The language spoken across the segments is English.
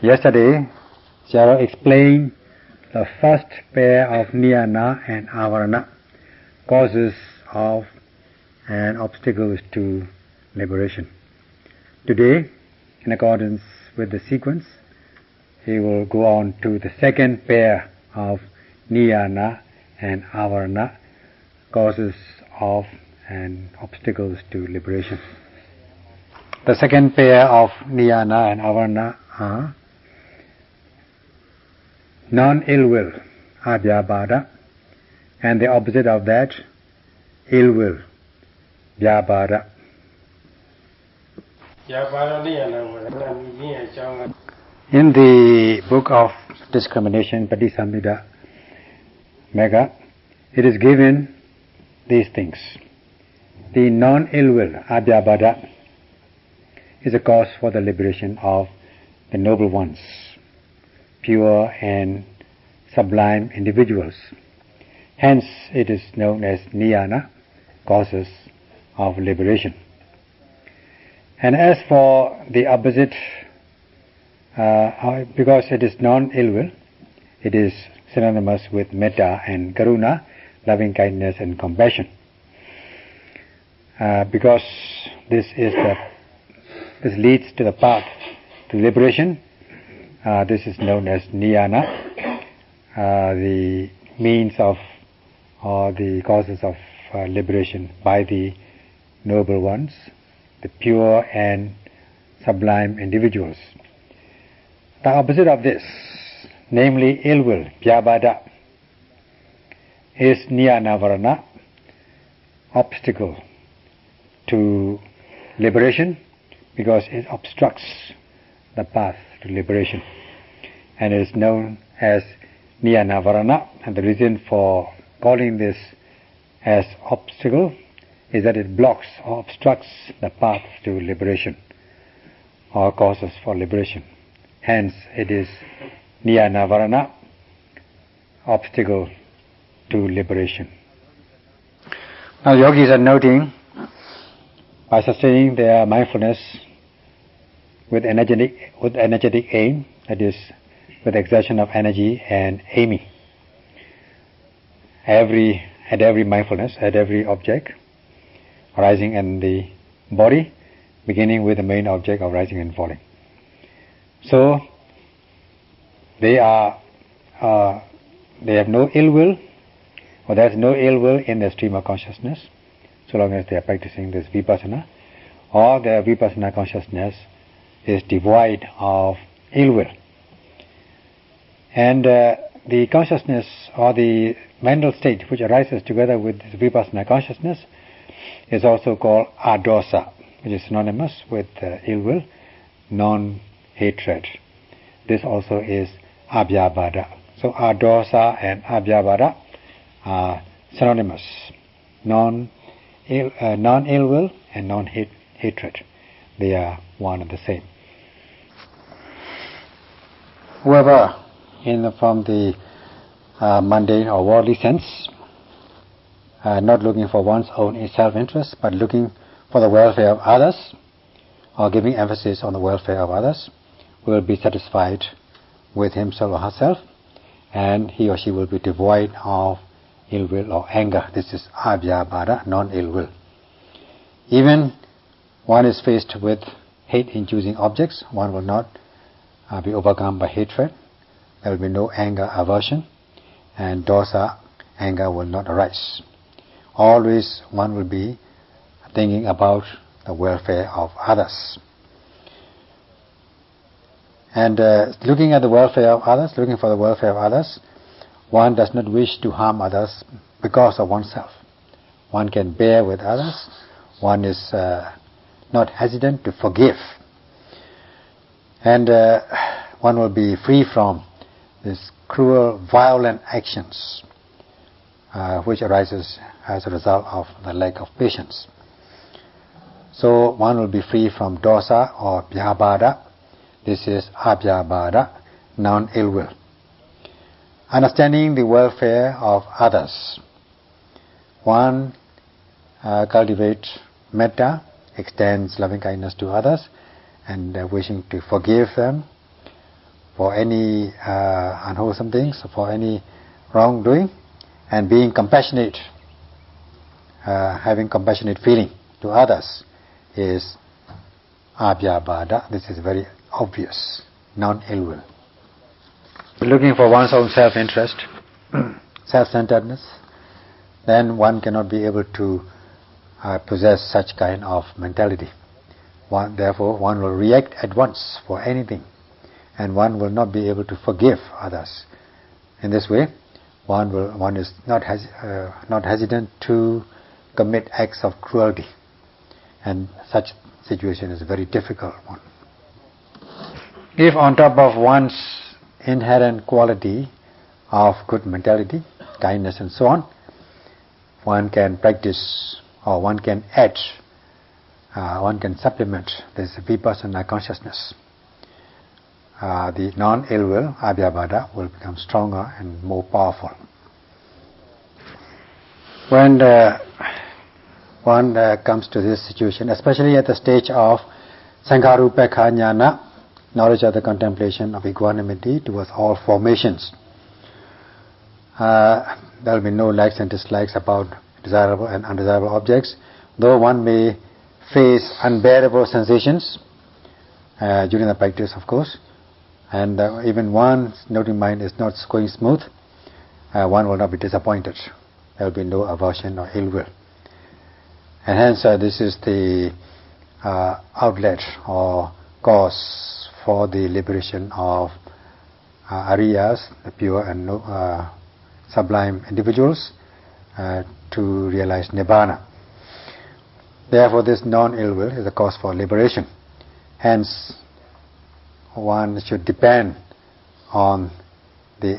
Yesterday, Charo explained the first pair of niyana and avarana, causes of and obstacles to liberation. Today, in accordance with the sequence, he will go on to the second pair of niyana and avarana, causes of and obstacles to liberation. The second pair of niyana and avarana are non-ill will, abhyabhada, and the opposite of that, ill will, vyabhada. In the book of discrimination, Patisamhita Megha, it is given these things. The non-ill will, abhyabhada, is a cause for the liberation of the noble ones, pure and sublime individuals. Hence it is known as niyana, causes of liberation. And as for the opposite, because it is non-ill will, it is synonymous with metta and karuna, loving kindness and compassion. Because this leads to the path to liberation, this is known as niyana, the means of or the causes of liberation by the noble ones, the pure and sublime individuals. The opposite of this, namely ill will, vyabhada, is niyanavarana, obstacle to liberation, because it obstructs the path to liberation, and it is known as niyanavarana. And the reason for calling this as obstacle is that it blocks or obstructs the path to liberation or causes for liberation. Hence it is niyanavarana, obstacle to liberation. Now yogis are noting, by sustaining their mindfulness with energetic aim, that is, with exertion of energy and aiming, at every mindfulness, at every object arising in the body, beginning with the main object of rising and falling. So they have no ill will, or there is no ill will in the stream of consciousness, so long as they are practicing this vipassana, or their vipassana consciousness is devoid of ill will. And the consciousness or the mental state which arises together with this vipassana consciousness is also called adosa, which is synonymous with ill will, non-hatred. This also is abhyabhada. So adosa and abhyabhada are synonymous, non-ill will and non-hatred. They are one and the same. Whoever from the mundane or worldly sense, not looking for one's own self-interest, but looking for the welfare of others, or giving emphasis on the welfare of others, will be satisfied with himself or herself, and he or she will be devoid of ill will or anger. This is abhyabhada, non-ill will. Even one is faced with hate-inducing objects, one will not be overcome by hatred. There will be no anger, aversion, and dosa, anger, will not arise. Always one will be thinking about the welfare of others. And looking at the welfare of others, looking for the welfare of others, one does not wish to harm others because of oneself. One can bear with others. One is not hesitant to forgive. And one will be free from these cruel, violent actions which arises as a result of the lack of patience. So one will be free from dosa or vyabhada. This is abhyabhada, non-ill will. Understanding the welfare of others, one cultivates metta, extends loving kindness to others, and wishing to forgive them for any unwholesome things, for any wrongdoing, and being compassionate, having compassionate feeling to others is abhyabhada. This is very obvious, non-ill will. Looking for one's own self-interest, self-centeredness, then one cannot be able to possess such kind of mentality. Therefore, one will react at once for anything, and one will not be able to forgive others. In this way, one is not hesitant to commit acts of cruelty, and such situation is a very difficult one. If on top of one's inherent quality of good mentality, kindness and so on, one can practice, or one can add, one can supplement this vipassana consciousness, the non-ill will, abhyabhada, will become stronger and more powerful. When one comes to this situation, especially at the stage of Sankharupekkha jnana, knowledge of the contemplation of equanimity towards all formations, there will be no likes and dislikes about desirable and undesirable objects, though one may face unbearable sensations during the practice, of course, and even one's noting mind is not going smooth, one will not be disappointed. There will be no aversion or ill will. And hence this is the outlet or cause for the liberation of Ariyas, the pure and sublime individuals, to realize Nibbana. Therefore, this non-ill will is a cause for liberation. Hence, one should depend on the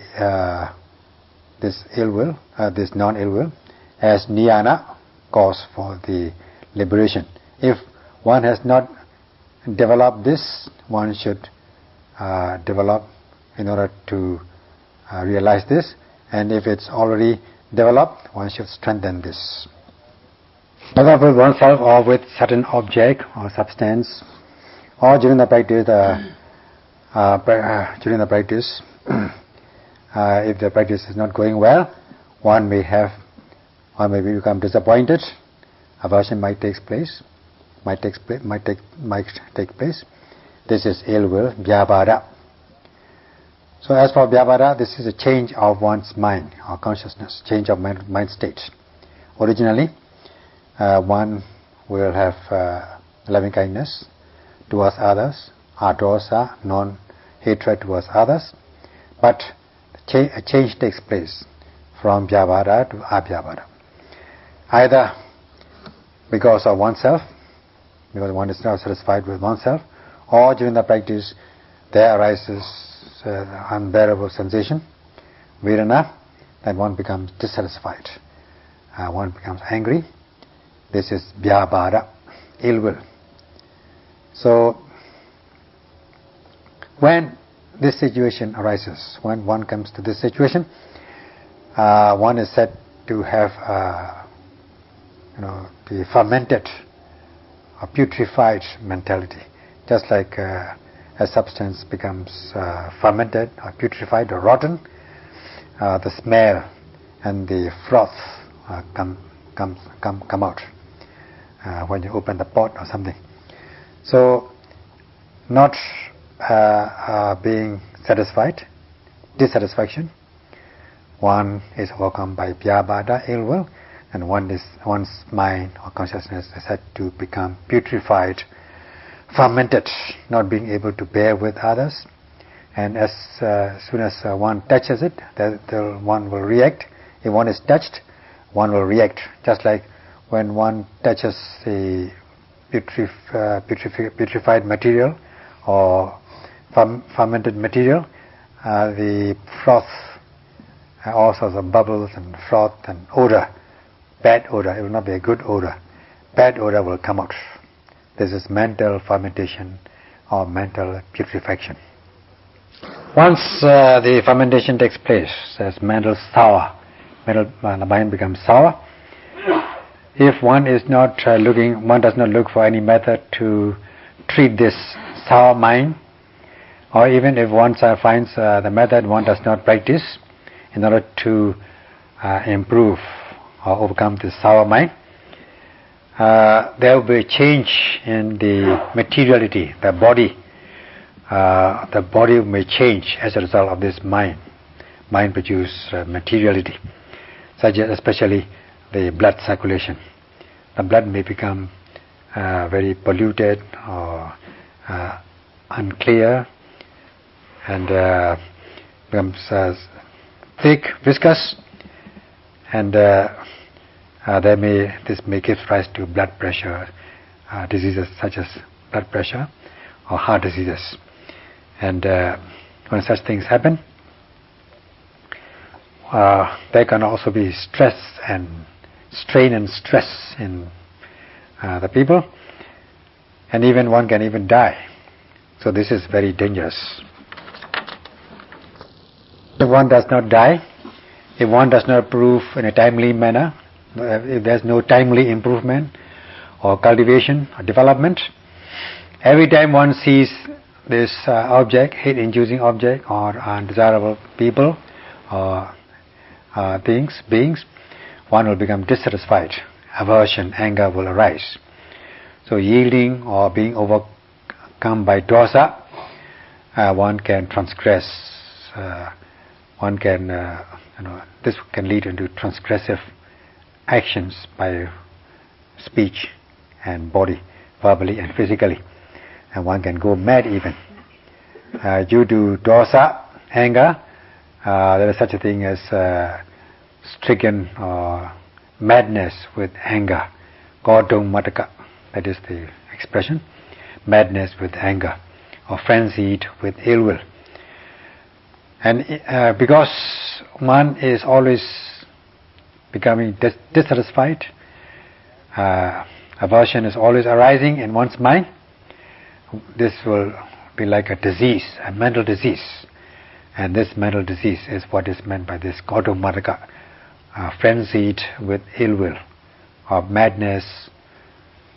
this ill will, this non-ill will, as niyana, cause for the liberation. If one has not developed this, one should develop in order to realize this, and if it's already developed, one should strengthen this. Whether with oneself or with certain object or substance, or during the practice, if the practice is not going well, one may become disappointed. Aversion might take place. This is ill will, vyabhada. So as for vyabhada, this is a change of one's mind or consciousness, change of mind state. Originally, one will have loving kindness towards others, adosa, non-hatred towards others, but a change takes place from vyabhada to abhyabhada. Either because of oneself, because one is not satisfied with oneself, or during the practice there arises unbearable sensation, vedana, then one becomes dissatisfied, one becomes angry. This is vyabhada, ill will. So when this situation arises, when one comes to this situation, one is said to have the fermented or putrefied mentality. Just like a substance becomes fermented or putrefied or rotten, the smell and the froth come out when you open the pot or something. So, not being satisfied, dissatisfaction, one is overcome by vyabhada, ill will, and one's mind or consciousness is said to become putrefied, fermented, not being able to bear with others. And as soon as one touches it, one will react. If one is touched, one will react. Just like when one touches the putrefied material or fermented material, the froth, all sorts of bubbles and froth and odor, bad odor, it will not be a good odor. Bad odor will come out. This is mental fermentation or mental putrefaction. Once the fermentation takes place, as mental sour, the mind becomes sour. If one is not one does not look for any method to treat this sour mind, or even if one finds the method one does not practice in order to improve or overcome this sour mind, there will be a change in the materiality, the body. The body may change as a result of this mind. Mind produces materiality, such as especially the blood circulation. The blood may become very polluted or unclear and becomes thick, viscous, and this may give rise to blood pressure diseases such as blood pressure or heart diseases. And when such things happen, there can also be stress and strain and stress in the people, and even one can even die. So this is very dangerous. If one does not die, if one does not improve in a timely manner, if there's no timely improvement or cultivation or development, every time one sees this object, hate-inducing object or undesirable people or beings, one will become dissatisfied. Aversion, anger will arise. So yielding or being overcome by dosa, one can transgress. This can lead into transgressive actions by speech and body, verbally and physically, and one can go mad even. Due to dosa, anger, there is such a thing as stricken or madness with anger. Godong mataka, that is the expression. Madness with anger, or frenzied with ill will. And because one is always becoming dissatisfied, aversion is always arising in one's mind, this will be like a disease, a mental disease. And this mental disease is what is meant by this Godong mataka, frenzied with ill will, or madness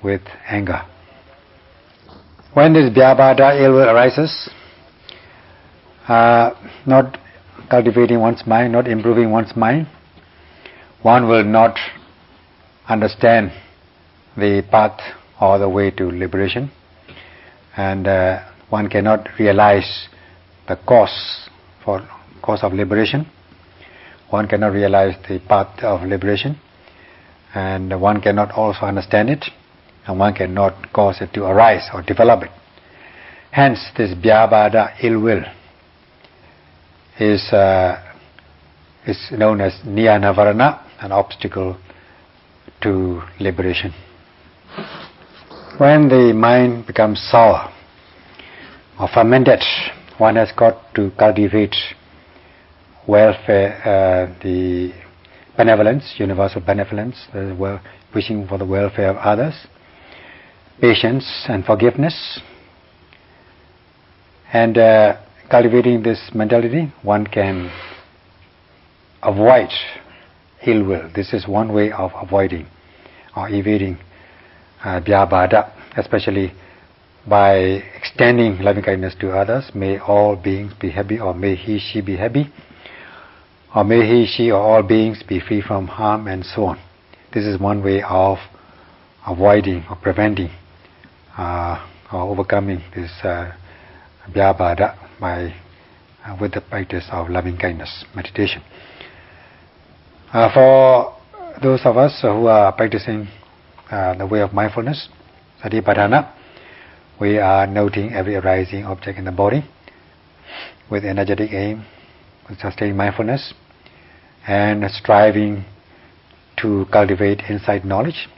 with anger. When this vyabhada, ill will, arises, not cultivating one's mind, not improving one's mind, one will not understand the path or the way to liberation, and one cannot realize the cause of liberation. One cannot realize the path of liberation, and one cannot also understand it, and one cannot cause it to arise or develop it. Hence, this vyabhada, ill will, is known as niyanavarana, an obstacle to liberation. When the mind becomes sour or fermented, one has got to cultivate welfare, the benevolence, universal benevolence, wishing for the welfare of others, patience and forgiveness. And cultivating this mentality, one can avoid ill will. This is one way of avoiding or evading vyabhada, especially by extending loving kindness to others. May all beings be happy, or may he, she be happy, or may he, she, or all beings be free from harm, and so on. This is one way of avoiding or preventing or overcoming this vyabhada with the practice of loving kindness meditation. For those of us who are practicing the way of mindfulness, satipatthana, we are noting every arising object in the body with energetic aim, with sustaining mindfulness, and striving to cultivate insight knowledge.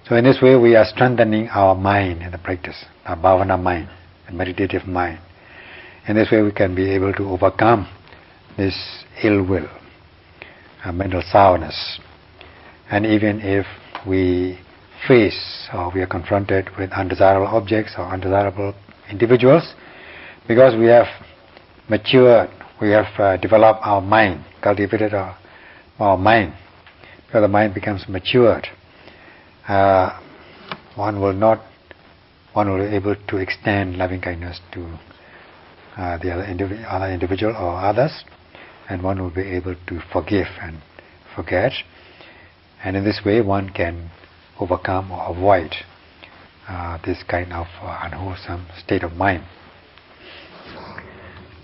So in this way we are strengthening our mind in the practice, our bhavana mind, the meditative mind. In this way we can be able to overcome this ill will, mental sourness. And even if we face or we are confronted with undesirable objects or undesirable individuals, because we have matured, we have developed our mind, cultivated our mind, because the mind becomes matured, one will be able to extend loving kindness to the other individual or others, and one will be able to forgive and forget. And in this way one can overcome or avoid this kind of unwholesome state of mind.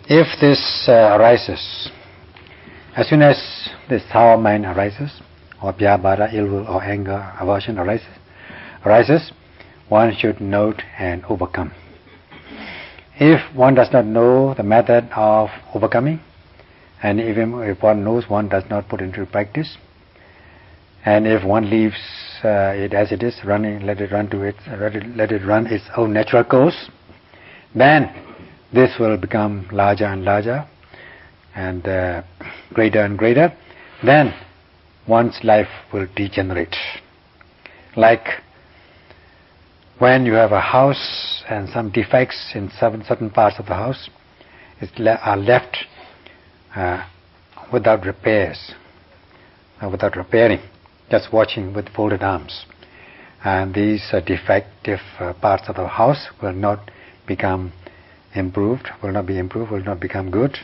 If this arises, as soon as this sour mind arises, or vyabhara, ill will, or anger, aversion arises, one should note and overcome. If one does not know the method of overcoming, and even if one knows, one does not put into practice, and if one leaves it as it is, let it run its own natural course, then this will become larger and larger, and greater and greater. Then one's life will degenerate. Like when you have a house and some defects in certain parts of the house are left without repairs, without repairing, just watching with folded arms. And these defective parts of the house will not become improved, will not become good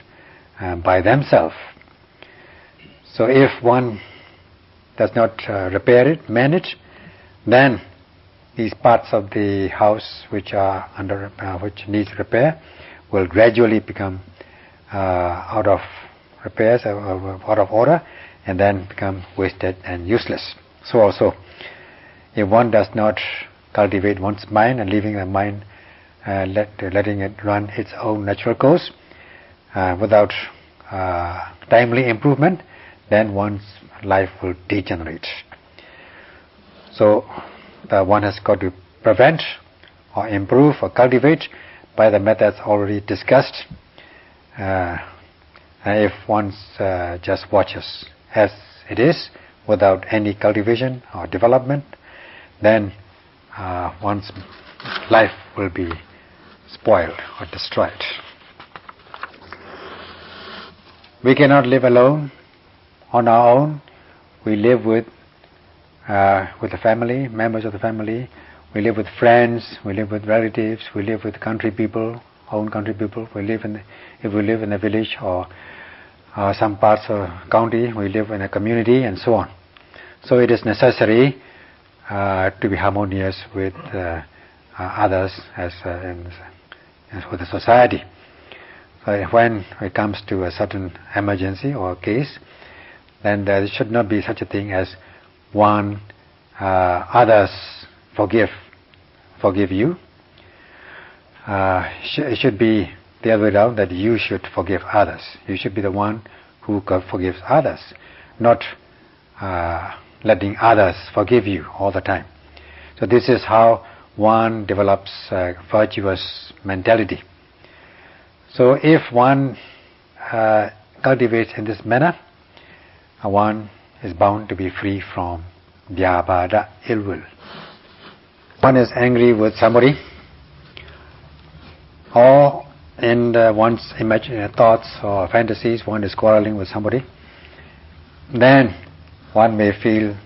by themselves. So if one does not repair it, manage, then these parts of the house which are which needs repair will gradually become out of repairs, out of order, and then become wasted and useless. So also, if one does not cultivate one's mind and leaving the mind, letting it run its own natural course without timely improvement, then one's life will degenerate. So one has got to prevent or improve or cultivate by the methods already discussed. If one just watches as it is without any cultivation or development, then one's life will be spoiled or destroyed. We cannot live alone on our own. We live with the family, members of the family. We live with friends. We live with relatives. We live with country people, own country people. If we live in a village or some parts of county, we live in a community, and so on. So it is necessary to be harmonious with others as with the society. So when it comes to a certain emergency or case, then there should not be such a thing as others forgive you. It should be the other way around, that you should forgive others. You should be the one who forgives others, not letting others forgive you all the time. So this is how one develops a virtuous mentality. So if one cultivates in this manner, one is bound to be free from vyabhara, ill will. One is angry with somebody, or in one's imaginary thoughts or fantasies, one is quarreling with somebody, then one may feel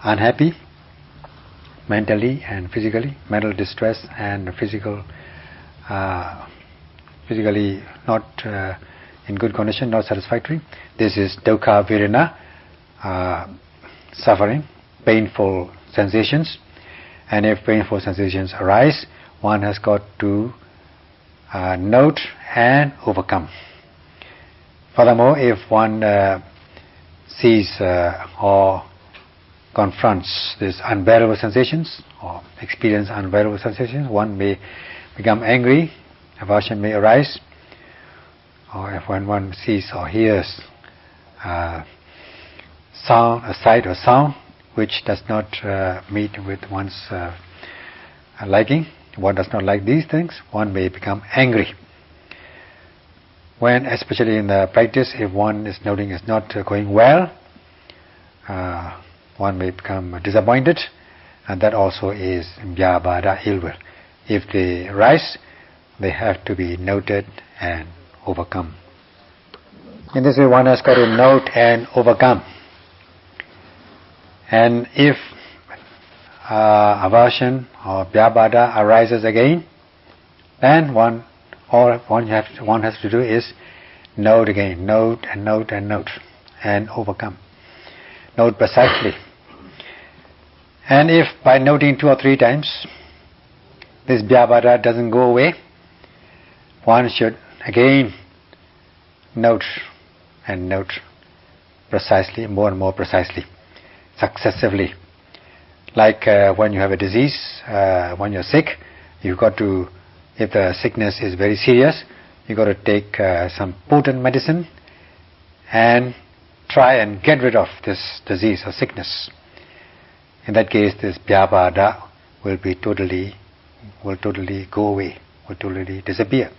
unhappy mentally and physically, mental distress and physically not in good condition, not satisfactory. This is dukkha vedana, suffering, painful sensations. And if painful sensations arise, one has got to note and overcome. Furthermore, if one sees or confronts these unbearable sensations or experience unbearable sensations, one may become angry, aversion may arise. Or if when one sees or hears a sight or sound which does not meet with one's liking, one does not like these things, one may become angry. When, especially in the practice, if one is noting is not going well, one may become disappointed, and that also is vyabhara, ill will. If they rise, they have to be noted and overcome. In this way, one has got to note and overcome. And if aversion or vyabhara arises again, then one All one has to do is note again, note and note and note, and overcome. Note precisely. And if by noting 2 or 3 times this Vyavada doesn't go away, one should again note and note precisely, more and more precisely, successively. Like when you have a disease, when you're sick, you've got to, if the sickness is very serious, you've got to take some potent medicine and try and get rid of this disease or sickness. In that case, this Vyavada will totally go away, will totally disappear.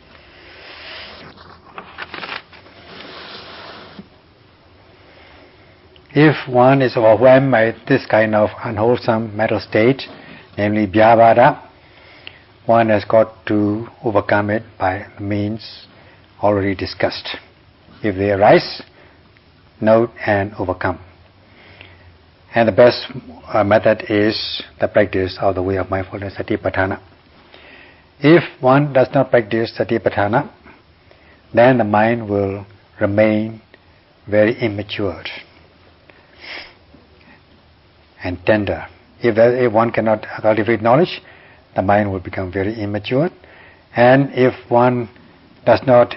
If one is overwhelmed by this kind of unwholesome mental state, namely Vyavada, one has got to overcome it by the means already discussed. If they arise, note and overcome. And the best method is the practice of the way of mindfulness, Satipatthana. If one does not practice Satipatthana, then the mind will remain very immature and tender. If one cannot cultivate knowledge, the mind will become very immature. And if one does not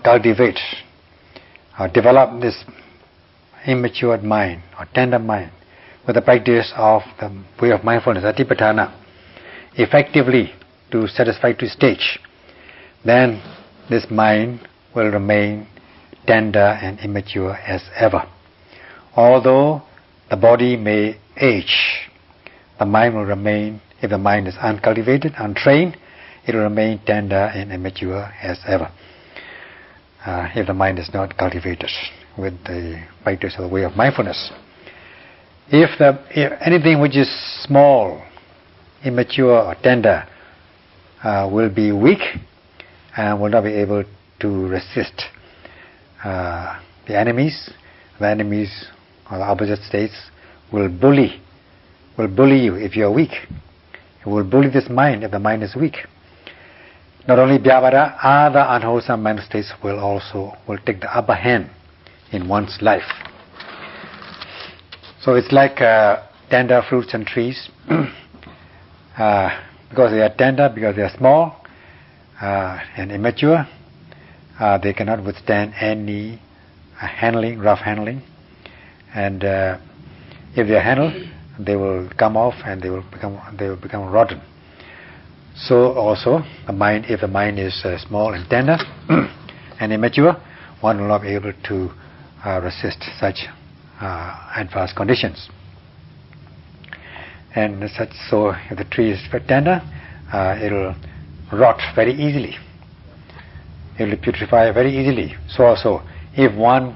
cultivate or develop this immature mind or tender mind with the practice of the way of mindfulness, Satipatthana, effectively to satisfactory stage, then this mind will remain tender and immature as ever. Although the body may age, the mind will remain, if the mind is uncultivated, untrained, it will remain tender and immature as ever. If the mind is not cultivated with the practice of the way of mindfulness. If anything which is small, immature or tender will be weak and will not be able to resist the enemies or the opposite states will bully you if you are weak. It will bully this mind if the mind is weak. Not only Vyavada, other unwholesome mental states will take the upper hand in one's life. So it's like tender fruits and trees. Because they are tender, because they are small and immature, they cannot withstand any rough handling. And if they are handled, they will come off and they will become rotten. So also the mind, if the mind is small and tender and immature, one will not be able to resist such adverse conditions. And so if the tree is tender, it will rot very easily. It will putrefy very easily. So also, if one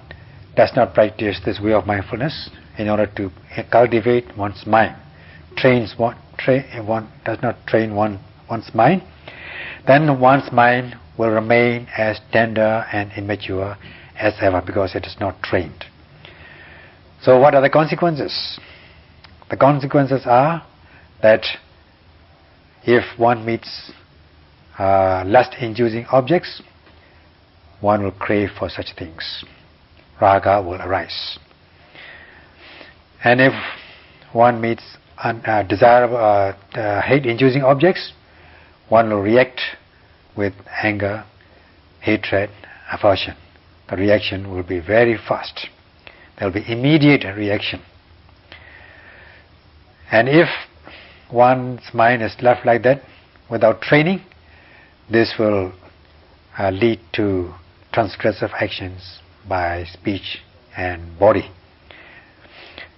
does not practice this way of mindfulness in order to cultivate one's mind, if one does not train one's mind, then one's mind will remain as tender and immature as ever because it is not trained. So what are the consequences? The consequences are that if one meets lust-inducing objects, one will crave for such things. Raga will arise. And if one meets desirable hate-inducing objects, one will react with anger, hatred, aversion. The reaction will be very fast. There will be immediate reaction. And if one's mind is left like that without training, this will lead to transgressive actions by speech and body.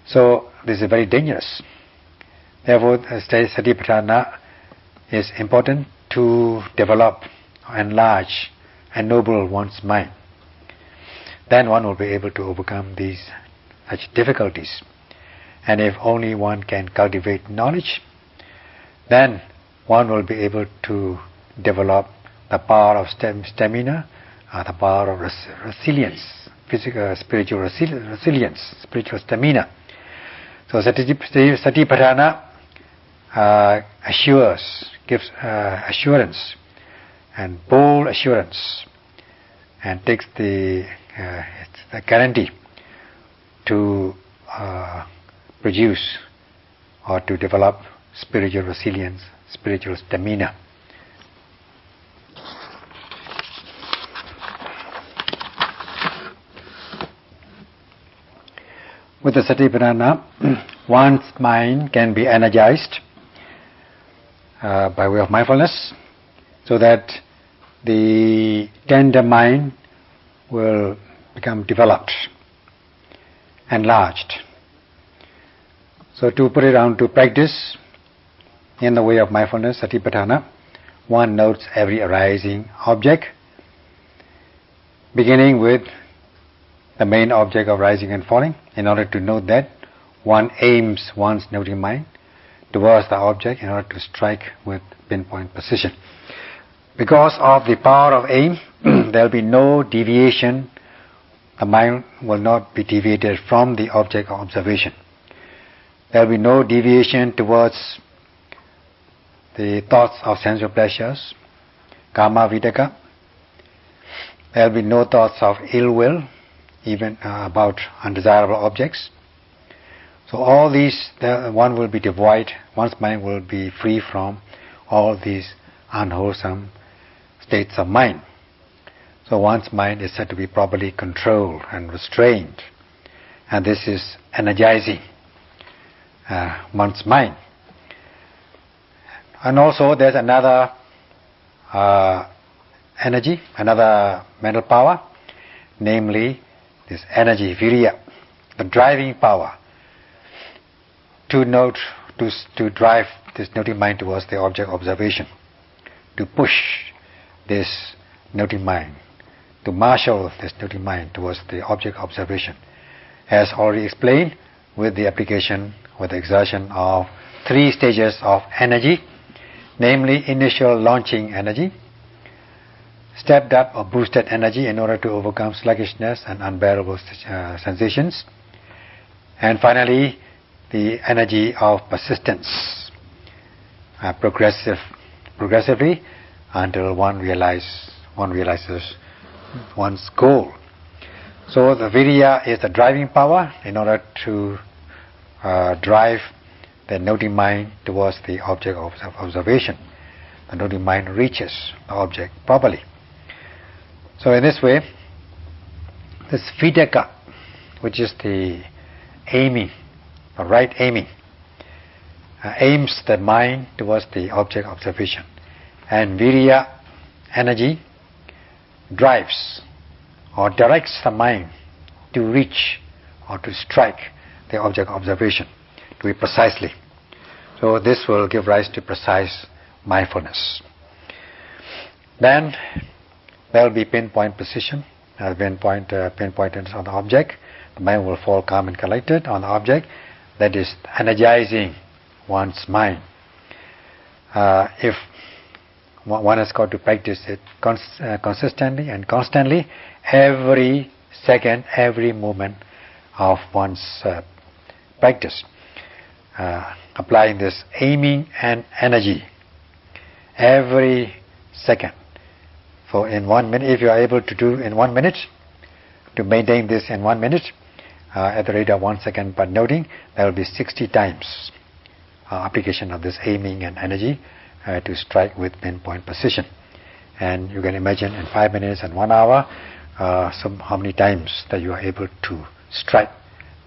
So this is very dangerous. Therefore, Satipatthana is important to develop, enlarge, ennoble one's mind. Then one will be able to overcome such difficulties. And if only one can cultivate knowledge, then one will be able to develop the power of stamina, the power of resilience, spiritual resilience, spiritual stamina. So Satipatthana gives assurance and bold assurance, and takes the guarantee to produce or to develop spiritual resilience, spiritual stamina. With the Satipatthana, one's mind can be energized by way of mindfulness, so that the tender mind will become developed, enlarged. So to put it down to practice in the way of mindfulness, Satipatthana, one notes every arising object, beginning with the main object of rising and falling. In order to note that, one aims one's noting mind towards the object in order to strike with pinpoint precision. Because of the power of aim, there will be no deviation. The mind will not be deviated from the object of observation. There will be no deviation towards the thoughts of sensual pleasures, kama vidaka. There will be no thoughts of ill will, even about undesirable objects. So all these, one will be devoid, one's mind will be free from all these unwholesome states of mind. So one's mind is said to be properly controlled and restrained, and this is energizing one's mind. And also there's another energy, another mental power, namely this energy, virya, the driving power to drive this noting mind towards the object of observation, to push this noting mind, to marshal this noting mind towards the object of observation, as already explained, with the application, with the exertion of 3 stages of energy, namely initial launching energy, stepped up or boosted energy in order to overcome sluggishness and unbearable sensations, and finally the energy of persistence, progressively until one realizes one's goal. So the virya is the driving power in order to drive the noting mind towards the object of observation. The noting mind reaches the object properly. So in this way, this vidaka, which is the aiming, the right aiming, aims the mind towards the object of observation, and virya, energy, drives or directs the mind to reach or to strike the object of observation, to be precisely. So this will give rise to precise mindfulness. Then there will be pinpoint precision, pinpointedness on the object. The mind will fall calm and collected on the object, that is energizing one's mind. If one has got to practice it consistently and constantly, every second, every moment of one's practice, applying this aiming and energy every second. So in 1 minute, if you are able to do in 1 minute, to maintain this in 1 minute, at the rate of 1 second per noting, there will be 60 times application of this aiming and energy to strike with pinpoint precision. And you can imagine in 5 minutes and 1 hour, how many times that you are able to strike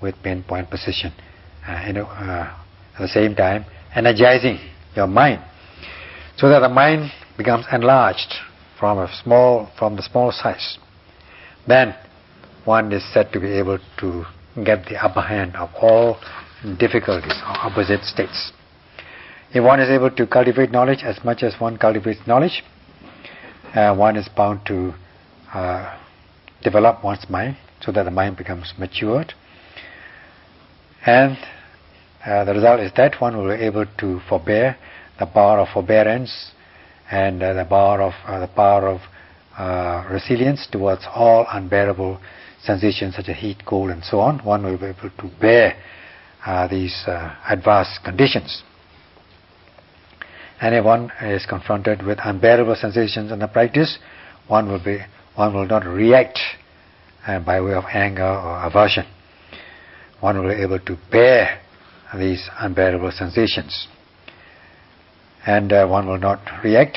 with pinpoint precision. At the same time, energizing your mind, so that the mind becomes enlarged from the small size. Then one is said to be able to get the upper hand of all difficulties or opposite states. If one is able to cultivate knowledge as much as one cultivates knowledge, one is bound to develop one's mind so that the mind becomes matured, and the result is that one will be able to forbear, the power of forbearance and the power of resilience towards all unbearable sensations such as heat, cold and so on. One will be able to bear these adverse conditions. And if one is confronted with unbearable sensations in the practice, one will not react by way of anger or aversion. One will be able to bear these unbearable sensations, and one will not react.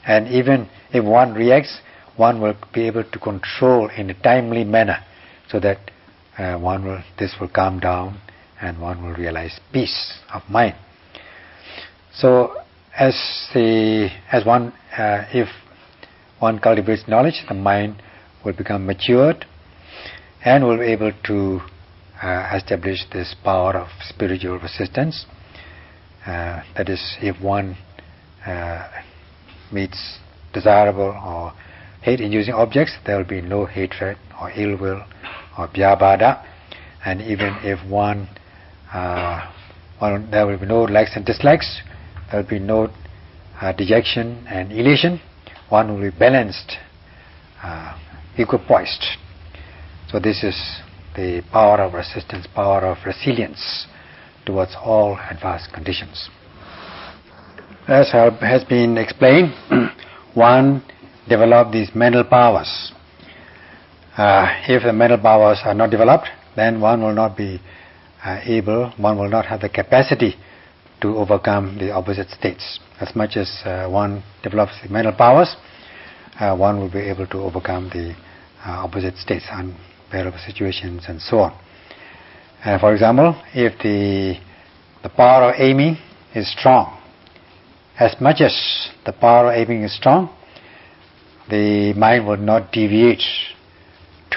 And even if one reacts, one will be able to control in a timely manner, so that this will calm down and one will realize peace of mind. So if one cultivates knowledge, the mind will become matured and will be able to establish this power of spiritual resistance. That is, if one meets desirable or hate-inducing objects, there will be no hatred or ill will or vyabhada. And even if there will be no likes and dislikes, there will be no dejection and elation. One will be balanced, equipoised. So this is the power of resistance, power of resilience towards all adverse conditions. As has been explained, one develop these mental powers. If the mental powers are not developed, then one will not be one will not have the capacity to overcome the opposite states. As much as one develops the mental powers, one will be able to overcome the opposite states, unbearable situations and so on. For example, if the power of aiming is strong, as much as the power of aiming is strong, the mind will not deviate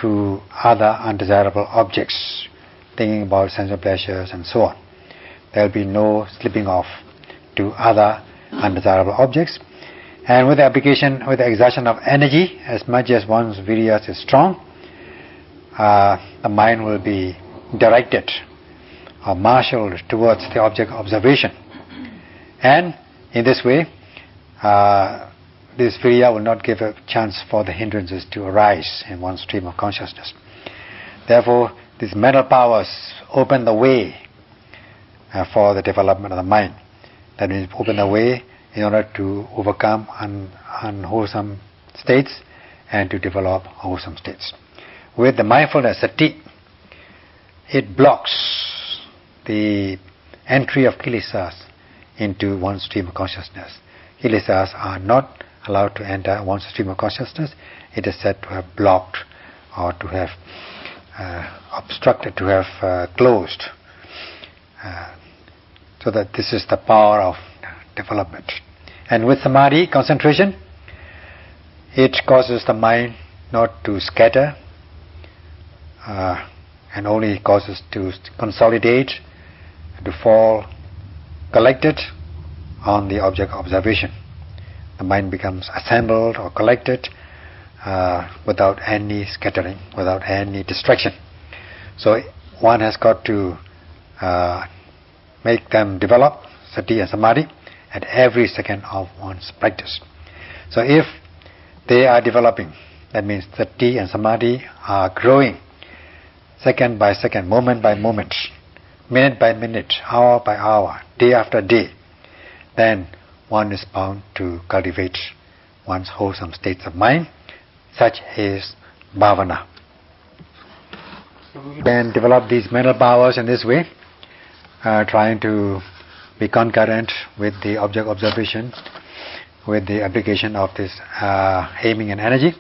to other undesirable objects, thinking about sensual pleasures and so on. There will be no slipping off to other undesirable objects. And with the exertion of energy, as much as one's virya is strong, the mind will be directed or marshaled towards the object of observation. And in this way, this virya will not give a chance for the hindrances to arise in one's stream of consciousness. Therefore, these mental powers open the way for the development of the mind. That means open the way in order to overcome unwholesome states and to develop wholesome states. With the mindfulness, sati, it blocks the entry of kilesas into one's stream of consciousness. Kilesas are not allowed to enter one's stream of consciousness. It is said to have blocked or to have obstructed, to have closed. So that this is the power of development. And with samadhi, concentration, it causes the mind not to scatter and only causes to consolidate, to fall collected on the object of observation. The mind becomes assembled or collected without any scattering, without any distraction. So one has got to make them develop, sati and samadhi, at every second of one's practice. So if they are developing, that means sati and samadhi are growing second by second, moment by moment, minute by minute, hour by hour, day after day, then one is bound to cultivate one's wholesome states of mind. Such is bhavana. Then develop these mental powers in this way, trying to be concurrent with the object observation, with the application of this aiming and energy.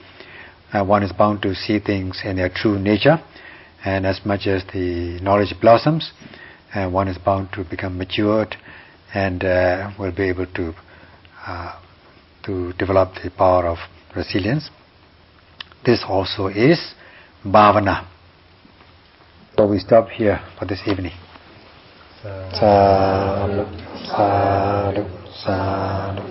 One is bound to see things in their true nature, and as much as the knowledge blossoms, one is bound to become matured and will be able to develop the power of resilience. This also is bhavana. So we stop here for this evening. Sadhu, sadhu, sadhu.